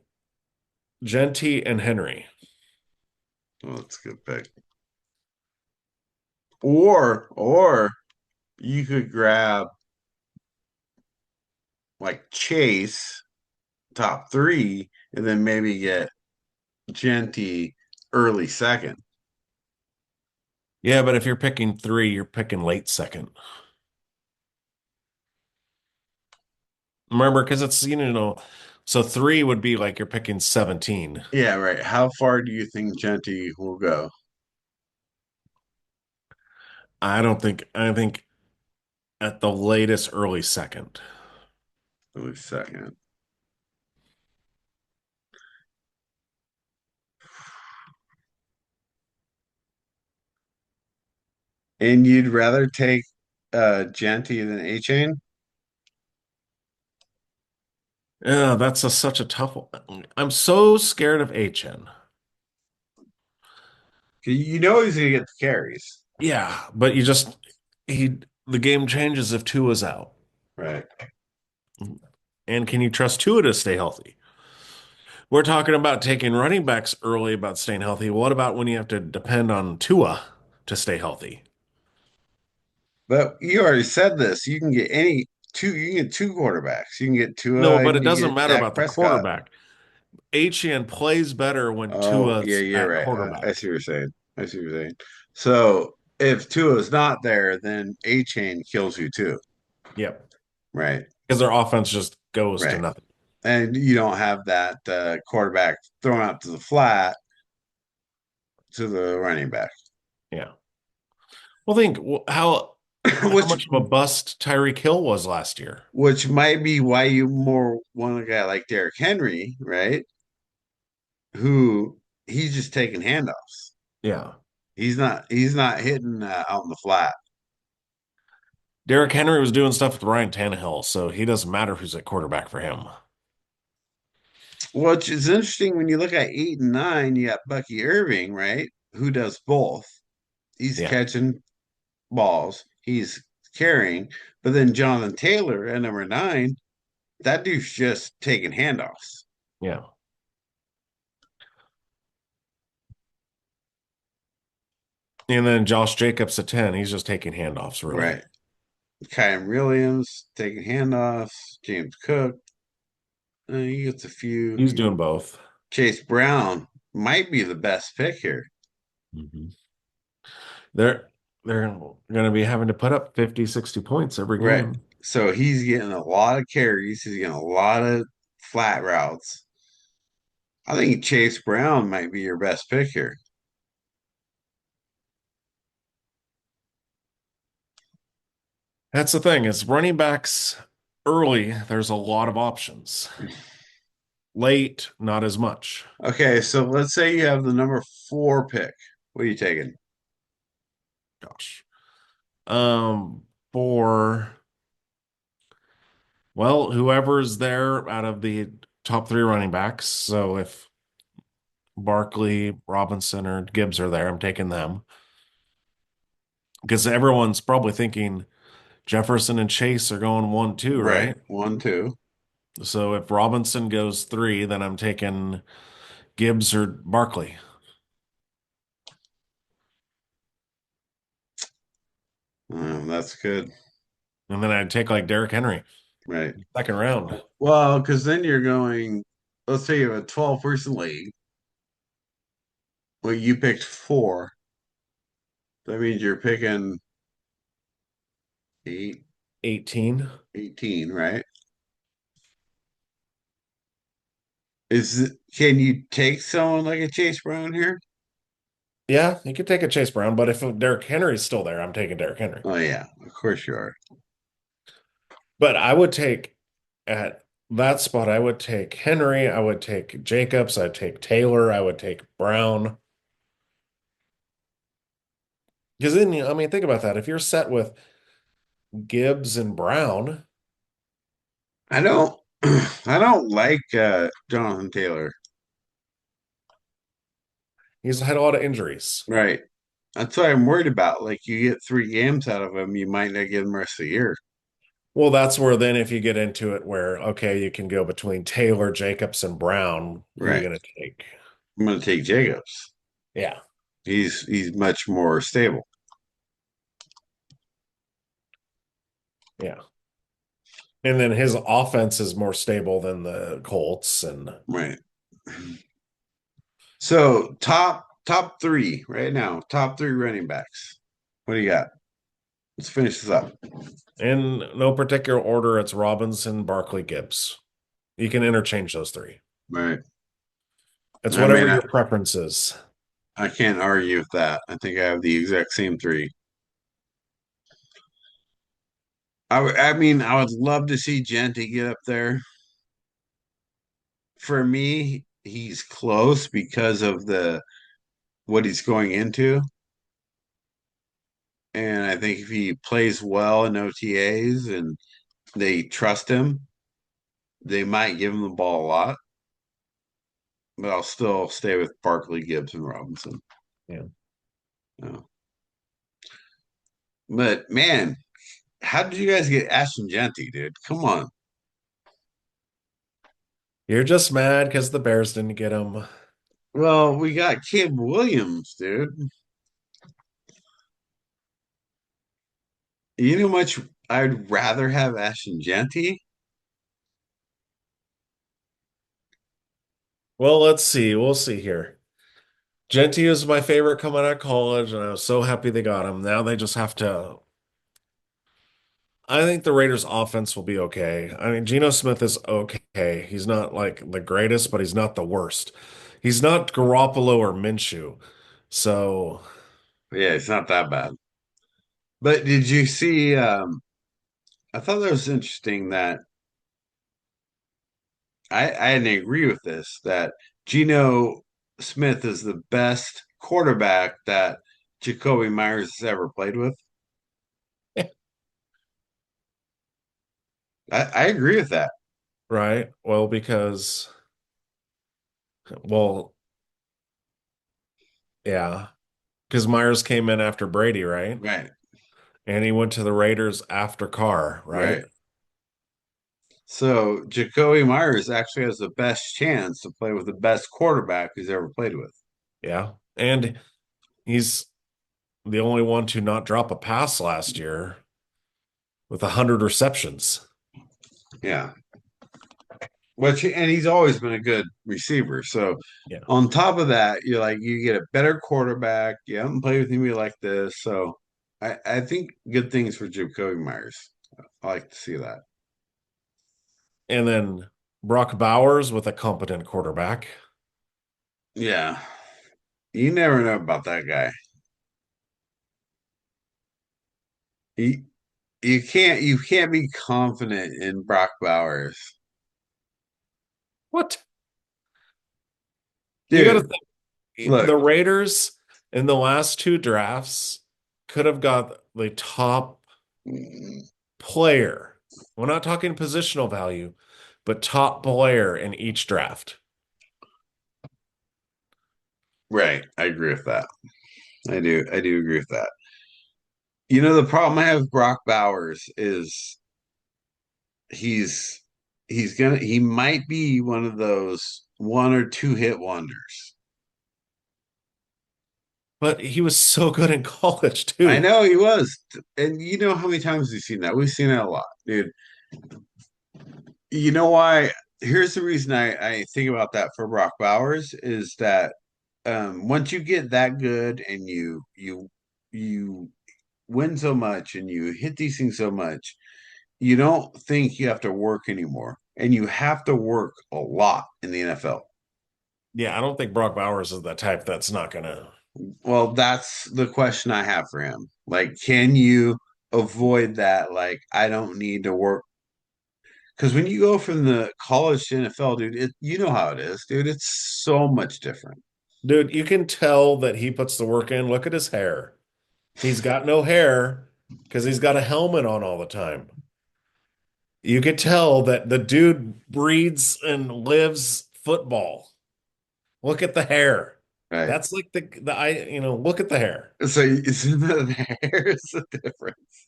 Genty and Henry. Well, that's a good pick. Or you could grab like Chase top three and then maybe get Genty early second. Yeah, but if you're picking 3, you're picking late second. Remember, because so 3 would be like you're picking 17. Yeah, right. How far do you think Genty will go? I think at the latest early second. Early second. And you'd rather take Genty than A Chain? Yeah, that's such a tough one. I'm so scared of HN. You know he's gonna get the carries, Yeah, but he the game changes if Tua's out. right? And can you trust Tua to stay healthy? We're talking about taking running backs early about staying healthy. What about when you have to depend on Tua to stay healthy? But you already said this. You can get any two. You can get two quarterbacks. You can get No, Tua but and it you doesn't get matter Dak about the Prescott. quarterback. HN plays better when Oh, yeah, Tua's you're at right. I quarterback. see what you're saying. I see what you're saying. So if Tua's not there, then A Chain kills you too, Yep. right? Because their offense just goes to Right. nothing. And you don't have that quarterback thrown out to the flat to the running back, Yeah. Well, think how which much of a bust Tyreek Hill was last year. which might be why you more want a guy like Derrick Henry, right? Who he's just taking handoffs. Yeah. He's not hitting out in the flat. Derrick Henry was doing stuff with Ryan Tannehill, so he doesn't matter who's at quarterback for him. Which is interesting when you look at 8 and 9, you got Bucky Irving, right? Who does both. He's Yeah. catching balls, he's carrying, but then Jonathan Taylor at number 9, that dude's just taking handoffs. Yeah. And then Josh Jacobs at 10, he's just taking handoffs, really. Right. Kyron Williams taking handoffs, James Cook, he gets a He's few. doing both. Chase Brown might be the best pick here. Mhm. They're they're going to be having to put up 50, 60 points every Right. game. So he's getting a lot of carries. He's getting a lot of flat routes. I think Chase Brown might be your best pick here. That's the thing, is running backs early, there's a lot of options. Late, not as much. Okay, so let's say you have the number 4 pick. What are you taking? Gosh. For well, whoever's there out of the top three running backs. So if Barkley, Robinson, or Gibbs are there, I'm taking them. Because everyone's probably thinking Jefferson and Chase are going 1, 2, Right. right? 1, 2. So if Robinson goes 3, then I'm taking Gibbs or Barkley. That's good. And then I'd take like Derrick Henry, Right. second round. Well, because then you're going, let's say you have a 12-person league. Well, you picked 4. That means you're picking eight, 18. 18, right? Can you take someone like a Chase Brown here? Yeah, you could take a Chase Brown, but if Derrick Henry's still there, I'm taking Derrick Henry. Oh yeah, of course you are. But I would take at that spot, I would take Henry, I would take Jacobs, I'd take Taylor, I would take Brown. Because then, I mean, think about that. If you're set with Gibbs and Brown, I don't I don't like Jonathan Taylor. he's had a lot of injuries. Right. That's what I'm worried about. Like you get 3 games out of him, you might not get him the rest of the year. Well, that's where then if you get into it where, okay, you can go between Taylor, Jacobs, and Brown, who are you Right. going to take? I'm gonna take Jacobs. Yeah, He's much more stable. yeah. And then his offense is more stable than the Colts. And Right. So top 3 right now, top 3 running backs. What do you got? Let's finish this up. in no particular order, it's Robinson, Barkley, Gibbs. You can interchange those three. Right. It's I whatever mean, your preference is. I can't argue with that. I think I have the exact same 3. I mean, I would love to see Genty get up there. For me, he's close because of the what he's going into. And I think if he plays well in OTAs and they trust him, they might give him the ball a lot, but I'll still stay with Barkley, Gibbs, and Robinson. Yeah. Yeah. But man, how did you guys get Ashton Genty, dude? Come on. You're just mad because the Bears didn't get him. Well, we got Kid Williams, dude. You know how much I'd rather have Ashton Genty? Well, let's see. We'll see here. Genty is my favorite coming out of college, and I was so happy they got him. Now they just have to. I think the Raiders' offense will be okay. I mean, Geno Smith is okay. He's not like the greatest, but he's not the worst. He's not Garoppolo or Minshew. So, Yeah, it's not that bad. But did you see? I thought that was interesting that I didn't agree with this, that Geno Smith is the best quarterback that Jacoby Myers has ever played with. I agree with that. right? Well, well, yeah, because Myers came in after Brady, right? Right, And he went to the Raiders after Carr, right? right. So Jacoby Myers actually has the best chance to play with the best quarterback he's ever played with. Yeah. And he's the only one to not drop a pass last year with 100 receptions. Yeah. Which and he's always been a good receiver. So Yeah. on top of that, you're like you get a better quarterback. You haven't played with anybody like this. So I think good things for Jacoby Myers. I like to see that. And then Brock Bowers with a competent quarterback. Yeah. You never know about that guy. He you can't be confident in Brock Bowers. What? You got to Dude, think look, the Raiders in the last two drafts could have got the top player. We're not talking positional value, but top player in each draft. right. I agree with that. I do agree with that. You know, the problem I have with Brock Bowers is he's he might be one of those one or two hit wonders. But he was so good in college I too. know he was. And you know how many times we've seen that? We've seen that a lot, dude. You know why? Here's the reason I think about that for Brock Bowers is that once you get that good and you win so much and you hit these things so much, you don't think you have to work anymore. And you have to work a lot in the NFL. Yeah, I don't think Brock Bowers is the type that's not gonna. Well, that's the question I have for him. Like, can you avoid that? Like, I don't need to work. Because when you go from the college to NFL, dude, you know how it is, dude. It's so much different. Dude, you can tell that he puts the work in. Look at his hair. He's got no hair because he's got a helmet on all the time. You could tell that the dude breathes and lives football. Look at the hair. Right. That's like look at the hair. So there's the difference.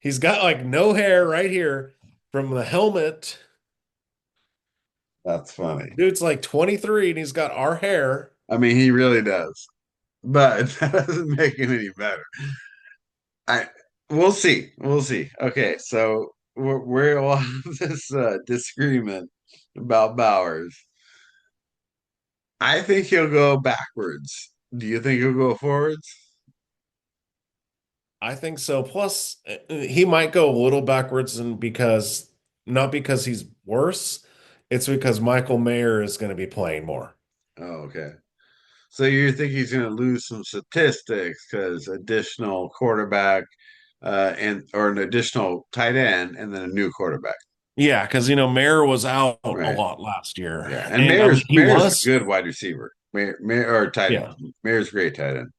He's got like no hair right here from the helmet. That's funny. Dude's like 23 and he's got our hair. I mean, he really does. But that doesn't make it any better. I we'll see. We'll see. Okay, so we'll have this disagreement about Bowers. I think he'll go backwards. Do you think he'll go forwards? I think so. Plus, he might go a little backwards and because not because he's worse, it's because Michael Mayer is going to be playing more. Oh, okay. So you think he's going to lose some statistics because additional quarterback and or an additional tight end and then a new quarterback. Yeah, because Mayer was out a Right. lot last year, Yeah. And and I mean he Mayer's a was, good wide receiver. Mayer or tight end. yeah. Mayer's a great tight end.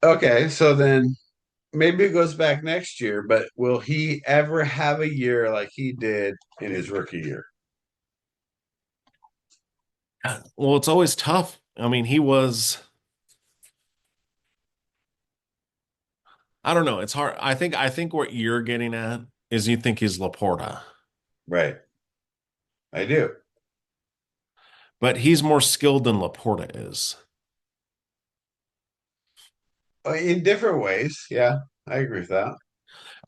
Okay, so then maybe it goes back next year, but will he ever have a year like he did in his rookie year? Well, it's always tough. I mean, he was, I don't know. It's hard. I think what you're getting at is you think he's Laporta, Right. I do. but he's more skilled than Laporta is. In different ways. Yeah, I agree with that.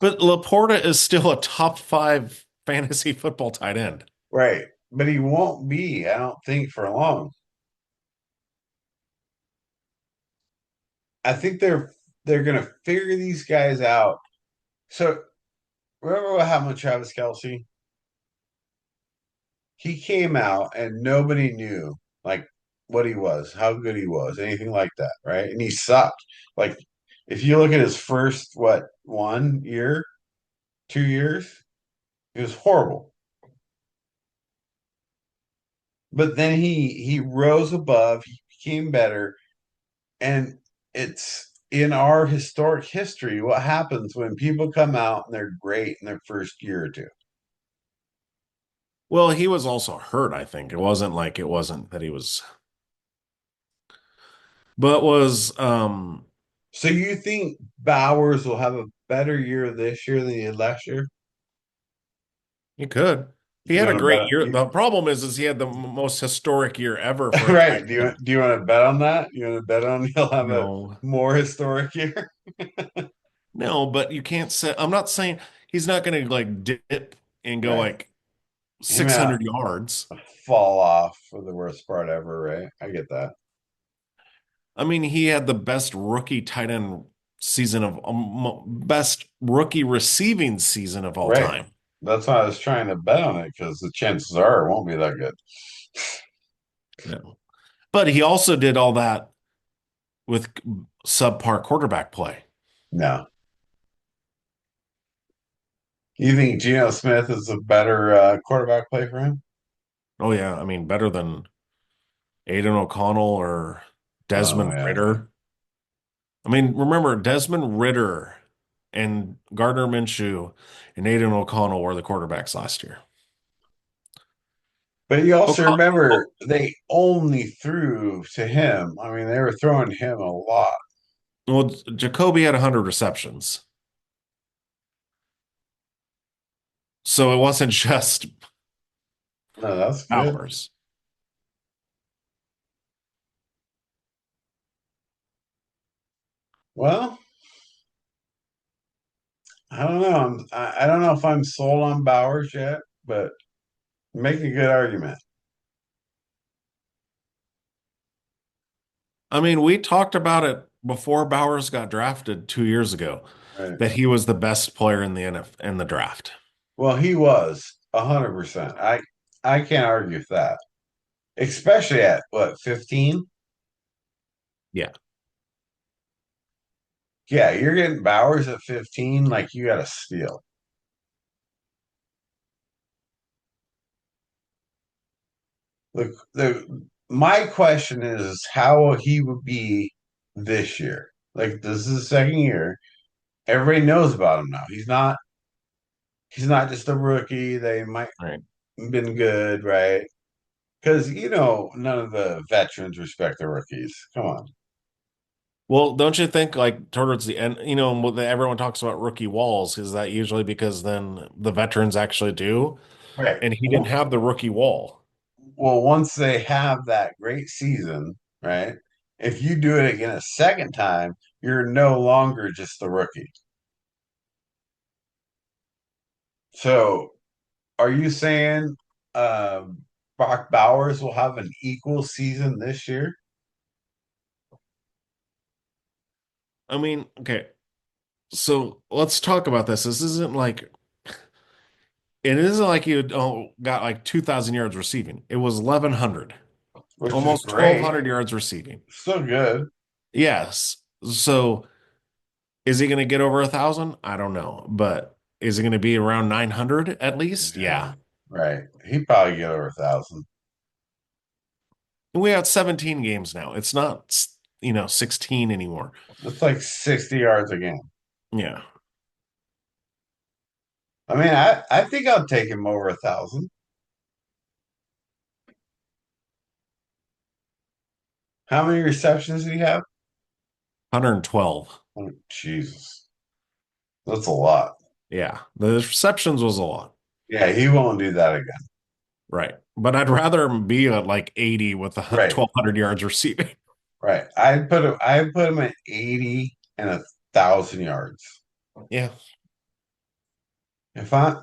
But Laporta is still a top five fantasy football tight end. Right. But he won't be, I don't think, for long. I think they're gonna figure these guys out. So remember what happened with Travis Kelsey? He came out and nobody knew like what he was, how good he was, anything like that, right? And he sucked. Like if you look at his first 1 year, 2 years, it was horrible. But then he rose above, he became better, and it's in our historic history what happens when people come out and they're great in their first year or two. Well, he was also hurt, I think. It wasn't that he was, but was, So you think Bowers will have a better year this year than he did last year? he could. He You had a want to great bet year. The problem is he had the most historic year ever for a tight right? end. Do you want to bet on that? You want to bet on he'll have a No, more historic year? no, but you can't say, I'm not saying he's not going to like dip and go Right. like He may not 600 yards. fall off for the worst part ever, right? I get that. I mean, he had the best rookie tight end season of best rookie receiving season of all Right. time. That's why I was trying to bet on it because the chances are it won't be that good. No. But he also did all that with subpar quarterback play. No. You think Geno Smith is a better quarterback play for him? Oh yeah, I mean better than Aiden O'Connell or Oh Desmond yeah. Ritter. I mean, remember Desmond Ritter and Gardner Minshew and Aiden O'Connell were the quarterbacks last year. But you also O'Con remember oh, they only threw to him. I mean, they were throwing him a lot. well, Jacoby had 100 receptions. So it wasn't just No, that's good. Bowers. Well, I don't know. I don't know if I'm sold on Bowers yet, but make a good argument. I mean, we talked about it before Bowers got drafted 2 years ago Right. that he was the best player in the in the draft. Well, he was 100%. I can't argue with that. Especially at what, 15? Yeah. Yeah, you're getting Bowers at 15, like you got a steal. The my question is how he would be this year. Like this is his second year. Everybody knows about him now. He's not just a rookie. They might Right. have been good, right? Because none of the veterans respect the rookies. Come on. Well, don't you think like towards the end, everyone talks about rookie walls, is that usually because then the veterans actually do? Right. And he didn't have the rookie wall. Well, once they have that great season, right? If you do it again a second time, you're no longer just the rookie. So, are you saying Brock Bowers will have an equal season this year? I mean, okay, so let's talk about this. It isn't like you got like 2,000 yards receiving. It was 1,100, Which is almost great. 1,200 yards receiving. Still good. Yes. So is he going to get over 1,000? I don't know, but is it going to be around 900 at least? Yeah. Yeah. Right. He'd probably get over 1,000. We have 17 games now. It's not, 16 anymore. That's like 60 yards a game. Yeah. I mean, I think I'll take him over 1,000. How many receptions did he have? 112. Oh, Jesus, that's a lot. Yeah. The receptions was a lot. Yeah, he won't do that again. Right. But I'd rather him be at like 80 with Right, 1,200 yards receiving. right. I'd put him at 80 and 1,000 yards. Yeah. If I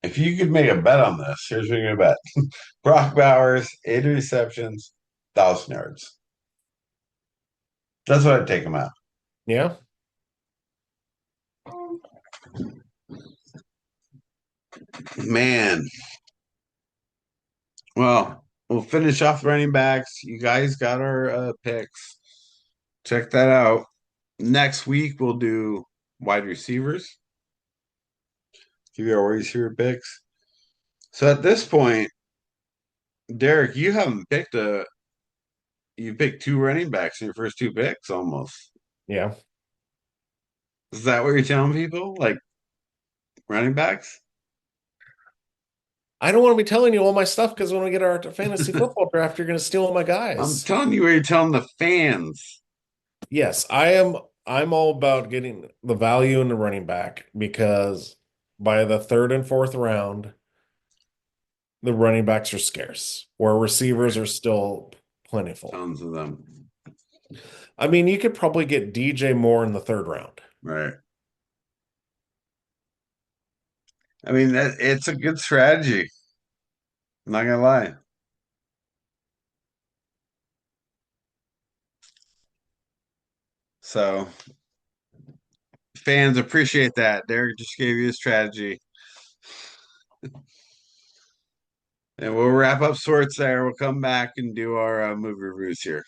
if you could make a bet on this, here's what you're gonna bet. Brock Bowers, 80 receptions, 1,000 yards. That's what I'd take him at. Yeah. Man, well, we'll finish off running backs. You guys got our picks. Check that out. Next week we'll do wide receivers. Give you our wide receiver picks. So at this point, Derek, you haven't picked a you picked two running backs in your first two picks almost. Yeah. Is that what you're telling people? Like running backs? I don't want to be telling you all my stuff because when we get our fantasy football draft, you're going to steal all my I'm guys. telling you what you're telling the fans. Yes, I am. I'm all about getting the value in the running back because by the third and fourth round, the running backs are scarce, where receivers are still plentiful. Tons of them. I mean, you could probably get DJ Moore in the third round. Right. I mean that it's a good strategy. I'm not gonna lie. So fans appreciate that. Derek just gave you a strategy. And we'll wrap up sorts there. We'll come back and do our movie reviews here.